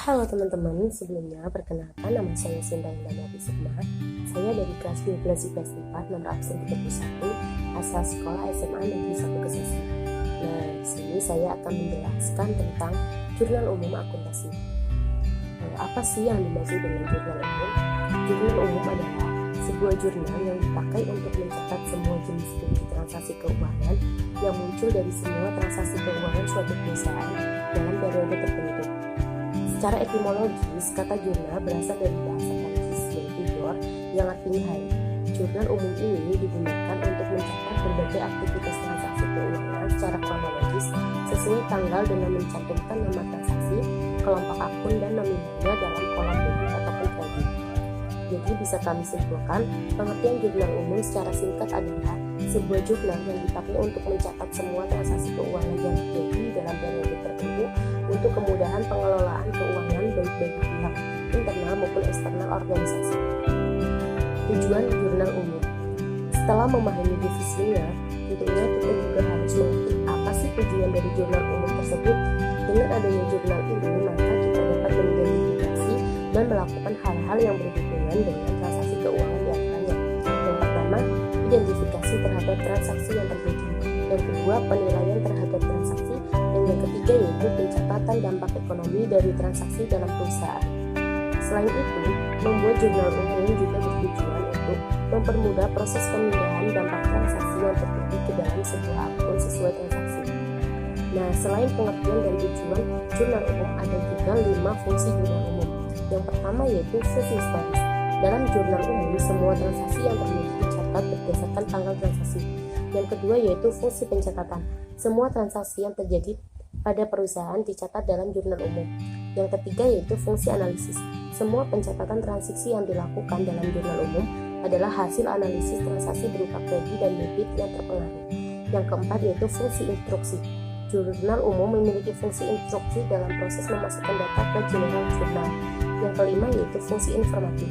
Halo teman-teman, sebelumnya perkenalkan nama saya Sinta Indamati Sukma. Saya dari kelas 12 IPS 4 nomor absen 31 asal sekolah SMA Negeri 1 Kesesi. Nah, di sini saya akan menjelaskan tentang jurnal umum akuntansi. Apa sih yang dimaksud dengan jurnal umum? Jurnal umum adalah sebuah jurnal yang dipakai untuk mencatat semua jenis bukti transaksi keuangan yang muncul dari semua transaksi keuangan suatu perusahaan dalam periode tertentu. Secara etimologis, kata jurnal berasal dari bahasa Prancis yaitu jour yang artinya hari. Jurnal umum ini digunakan untuk mencatat berbagai aktivitas transaksi keuangan secara kronologis sesuai tanggal dengan mencantumkan nama transaksi, kelompok akun, dan nominalnya dalam kolom debit ataupun kredit. Jadi bisa kami simpulkan, pengertian jurnal umum secara singkat adalah sebuah jurnal yang dipakai untuk mencatat semua transaksi keuangan yang terjadi dalam periode tertentu untuk kemudahan pengelolaan keuangan baik bagi pihak internal maupun eksternal organisasi. Tujuan jurnal umum. Setelah memahami definisinya, tentunya kita juga harus mengerti apa sih tujuan dari jurnal umum tersebut. Dengan adanya jurnal ini, maka kita dapat mengidentifikasi dan melakukan hal-hal yang berhubungan dengan transaksi keuangan di antaranya. Yang pertama, identifikasi terhadap transaksi yang terjadi. Yang kedua, penilaian terhadap transaksi. Dan yang ketiga yaitu pencatatan dampak ekonomi dari transaksi dalam perusahaan. Selain itu, membuat jurnal umum juga bertujuan untuk mempermudah proses pemindahan dampak transaksi yang terjadi ke dalam sebuah akun sesuai transaksi. Nah, selain pengertian dan tujuan jurnal umum, ada juga 5 fungsi jurnal umum. Yang pertama yaitu fungsi historis. Dalam jurnal umum, semua transaksi yang terjadi dicatat berdasarkan tanggal transaksi. Yang kedua yaitu fungsi pencatatan. Semua transaksi yang terjadi pada perusahaan dicatat dalam jurnal umum. Yang ketiga yaitu fungsi analisis. Semua pencatatan transaksi yang dilakukan dalam jurnal umum adalah hasil analisis transaksi berupa kredit dan debit yang terpengaruh. Yang keempat yaitu fungsi instruksi. Jurnal umum memiliki fungsi instruksi dalam proses memasukkan data ke general jurnal. Yang kelima yaitu fungsi informatif.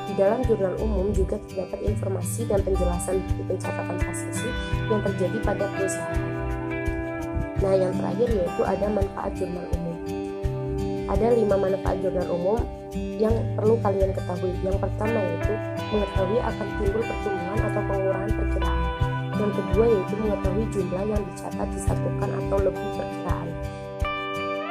Di dalam jurnal umum juga terdapat informasi dan penjelasan bukti pencatatan transaksi yang terjadi pada perusahaan. Nah, yang terakhir yaitu ada manfaat jurnal umum. Ada 5 manfaat jurnal umum yang perlu kalian ketahui. Yang pertama yaitu mengetahui akan timbul pertumbuhan atau pengurangan perkiraan. Yang kedua yaitu mengetahui jumlah yang dicatat disatukan atau lebih perkiraan.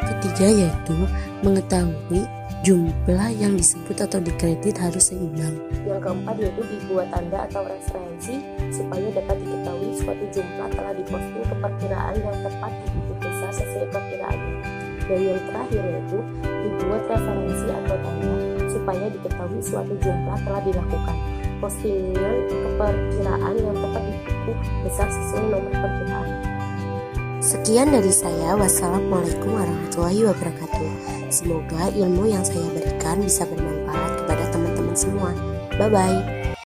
Ketiga yaitu mengetahui jumlah yang disebut atau dikredit harus seimbang. Yang keempat yaitu dibuat tanda atau referensi supaya dapat diketahui suatu jumlah telah diposting ke perkiraan yang tepat di buku besar sesuai perkiraan. Dan yang terakhir yaitu dibuat referensi atau tanda supaya diketahui suatu jumlah telah dilakukan postingan ke perkiraan yang tepat di buku besar sesuai nomor perkiraan. Sekian dari saya. Wassalamualaikum warahmatullahi wabarakatuh. Semoga ilmu yang saya berikan bisa bermanfaat kepada teman-teman semua. Bye-bye.